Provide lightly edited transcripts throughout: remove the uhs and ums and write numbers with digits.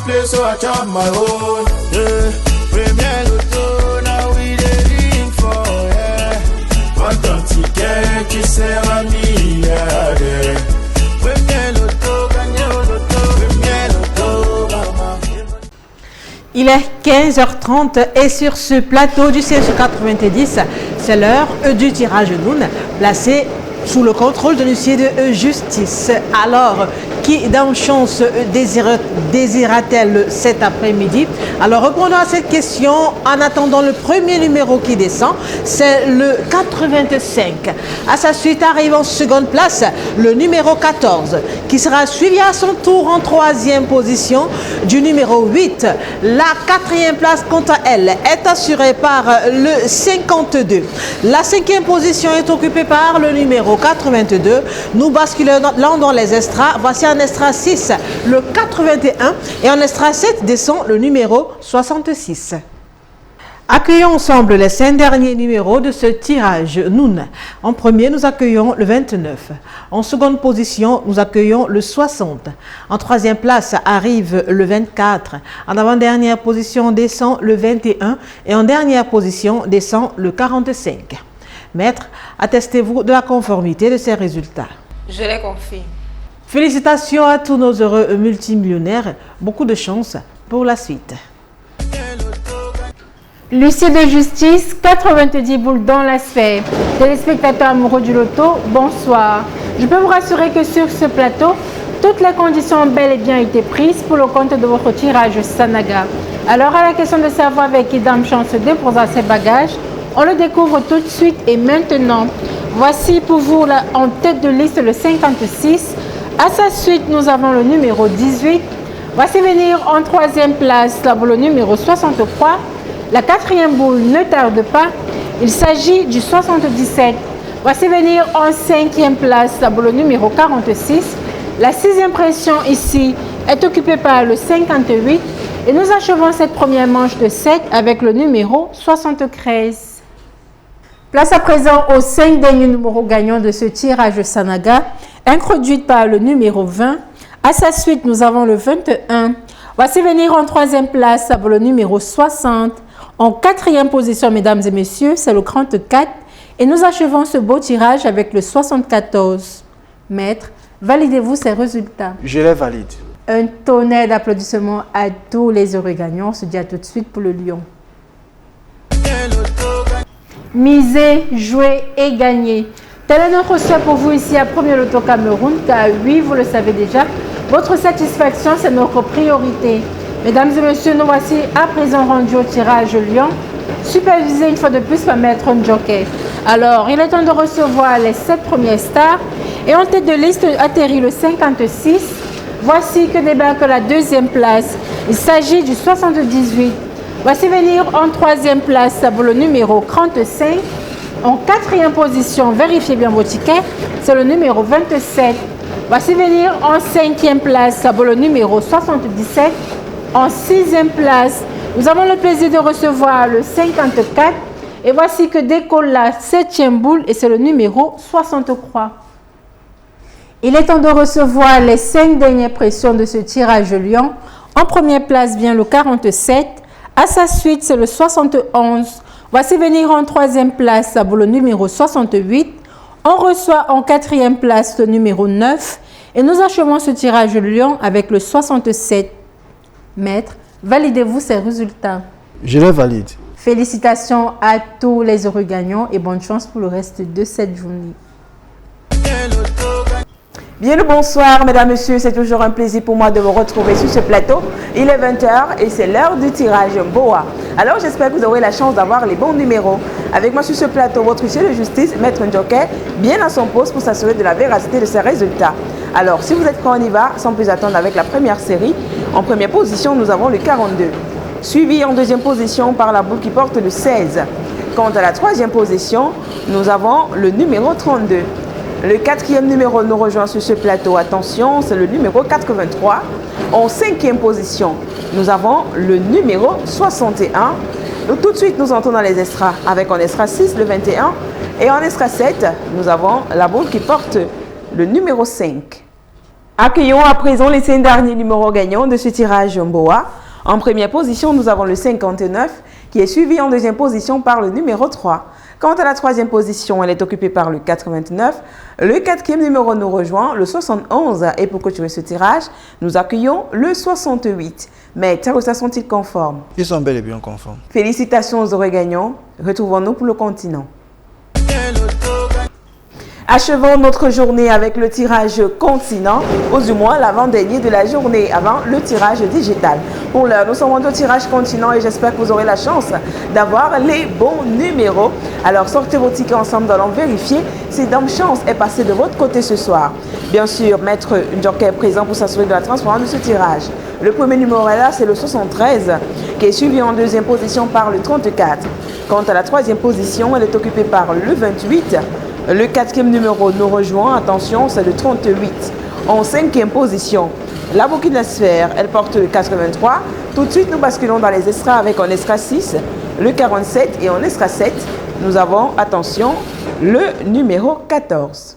play, so I chop my own. Yeah. Premier Loto, now we dey ring for, yeah. What don't ticket qui sert à milliardaire. Premier Loto, gagné au loto, premier Loto, maman. Il est 15h30 et sur ce plateau du CSE90, c'est l'heure du tirage Noun, placé sous le contrôle de l'huissier de justice. Alors, qui dans chance désira-t-elle cet après-midi? Alors, répondons à cette question en attendant le premier numéro qui descend, c'est le 85. À sa suite arrive en seconde place le numéro 14, qui sera suivi à son tour en troisième position du numéro 8. La quatrième place, quant à elle, est assurée par le 52. La cinquième position est occupée par le numéro 82. Nous basculons dans les extras. Voici en extra 6 le 81 et en extra 7 descend le numéro 66. Accueillons ensemble les 5 derniers numéros de ce tirage Noun. En premier, nous accueillons le 29. En seconde position, nous accueillons le 60. En troisième place arrive le 24. En avant-dernière position descend le 21 et en dernière position descend le 45. Maître, attestez-vous de la conformité de ces résultats? Je les confirme. Félicitations à tous nos heureux multimillionnaires. Beaucoup de chance pour la suite. L'huissier de justice, 90 boules dans la sphère. Téléspectateurs amoureux du loto, bonsoir. Je peux vous rassurer que sur ce plateau, toutes les conditions ont bel et bien été prises pour le compte de votre tirage Sanaga. Alors, à la question de savoir avec qui Dame Chance déposera ses bagages, on le découvre tout de suite et maintenant. Voici pour vous en tête de liste le 56. À sa suite, nous avons le numéro 18. Voici venir en troisième place la boule numéro 63. La quatrième boule ne tarde pas. Il s'agit du 77. Voici venir en cinquième place la boule numéro 46. La sixième pression ici est occupée par le 58. Et nous achevons cette première manche de 7 avec le numéro 73. Place à présent aux 5 derniers numéros gagnants de ce tirage Sanaga, introduite par le numéro 20. À sa suite, nous avons le 21. Voici venir en troisième place le numéro 60. En quatrième position, mesdames et messieurs, c'est le 34. Et nous achevons ce beau tirage avec le 74. Maître, validez-vous ces résultats? Je les valide. Un tonnerre d'applaudissements à tous les heureux gagnants. On se dit à tout de suite pour le lion. Miser, jouer et gagner. Tel est notre souhait pour vous ici à Premier Loto Cameroun, car oui, vous le savez déjà, votre satisfaction, c'est notre priorité. Mesdames et messieurs, nous voici à présent rendus au tirage Lion, supervisé une fois de plus par Maître Joker. Alors, il est temps de recevoir les 7 premières stars et en tête de liste atterrit le 56. Voici que débarque la deuxième place. Il s'agit du 78. Voici venir en troisième place pour le numéro 35. En quatrième position, vérifiez bien vos tickets, c'est le numéro 27. Voici venir en cinquième place pour le numéro 77. En sixième place, nous avons le plaisir de recevoir le 54. Et voici que décolle la septième boule et c'est le numéro 63. Il est temps de recevoir les 5 dernières pressions de ce tirage Lion. En première place vient le 47. À sa suite, c'est le 71. Voici venir en troisième place pour le numéro 68. On reçoit en quatrième place le numéro 9. Et nous achevons ce tirage Lion avec le 67. Maître, validez-vous ces résultats? Je les valide. Félicitations à tous les heureux gagnants et bonne chance pour le reste de cette journée. Bien le bonsoir, mesdames, messieurs, c'est toujours un plaisir pour moi de vous retrouver sur ce plateau. Il est 20h et c'est l'heure du tirage Boa. Alors j'espère que vous aurez la chance d'avoir les bons numéros. Avec moi sur ce plateau, votre huissier de justice, Maître Joker, bien à son poste pour s'assurer de la véracité de ses résultats. Alors si vous êtes prêts, on y va, sans plus attendre avec la première série. En première position, nous avons le 42. Suivi en deuxième position par la boule qui porte le 16. Quant à la troisième position, nous avons le numéro 32. Le quatrième numéro nous rejoint sur ce plateau. Attention, c'est le numéro 83. En cinquième position, nous avons le numéro 61. Donc, tout de suite, nous entrons dans les extras avec en extra 6, le 21. Et en extra 7, nous avons la boule qui porte le numéro 5. Accueillons à présent les 5 derniers numéros gagnants de ce tirage Mboa. En première position, nous avons le 59 qui est suivi en deuxième position par le numéro 3. Quant à la troisième position, elle est occupée par le 89. Le quatrième numéro nous rejoint, le 71. Et pour clôturer ce tirage, nous accueillons le 68. Mais Tcharoussa sont-ils conformes? Ils sont bel et bien conformes. Félicitations aux heureux gagnants. Retrouvons-nous pour le continent. Achevons notre journée avec le tirage continent, ou du moins l'avant-dernier de la journée, avant le tirage digital. Pour l'heure, nous sommes au tirage continent et j'espère que vous aurez la chance d'avoir les bons numéros. Alors sortez vos tickets ensemble, nous allons vérifier si Dame Chance est passé de votre côté ce soir. Bien sûr, Maître Ndjoké est présent pour s'assurer de la transparence de ce tirage. Le premier numéro est là, c'est le 73, qui est suivi en deuxième position par le 34. Quant à la troisième position, elle est occupée par le 28. Le quatrième numéro nous rejoint, attention, c'est le 38. En cinquième position, la Burkina Sphère, elle porte le 83. Tout de suite, nous basculons dans les extras avec en extra 6, le 47 et en extra 7, nous avons, attention, le numéro 14.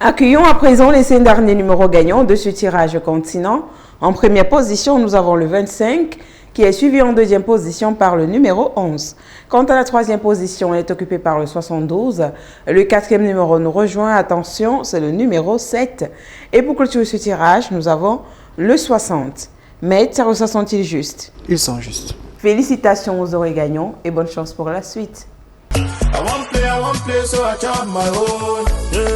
Accueillons à présent les 5 derniers numéros gagnants de ce tirage continent. En première position, nous avons le 25 qui est suivi en deuxième position par le numéro 11. Quant à la troisième position, elle est occupée par le 72. Le quatrième numéro nous rejoint, attention, c'est le numéro 7. Et pour clôturer ce tirage, nous avons le 60. Mais Tcharoussa sont-ils justes? Ils sont justes. Félicitations aux heureux gagnants et bonne chance pour la suite. I want play, so I chop my own. Yeah.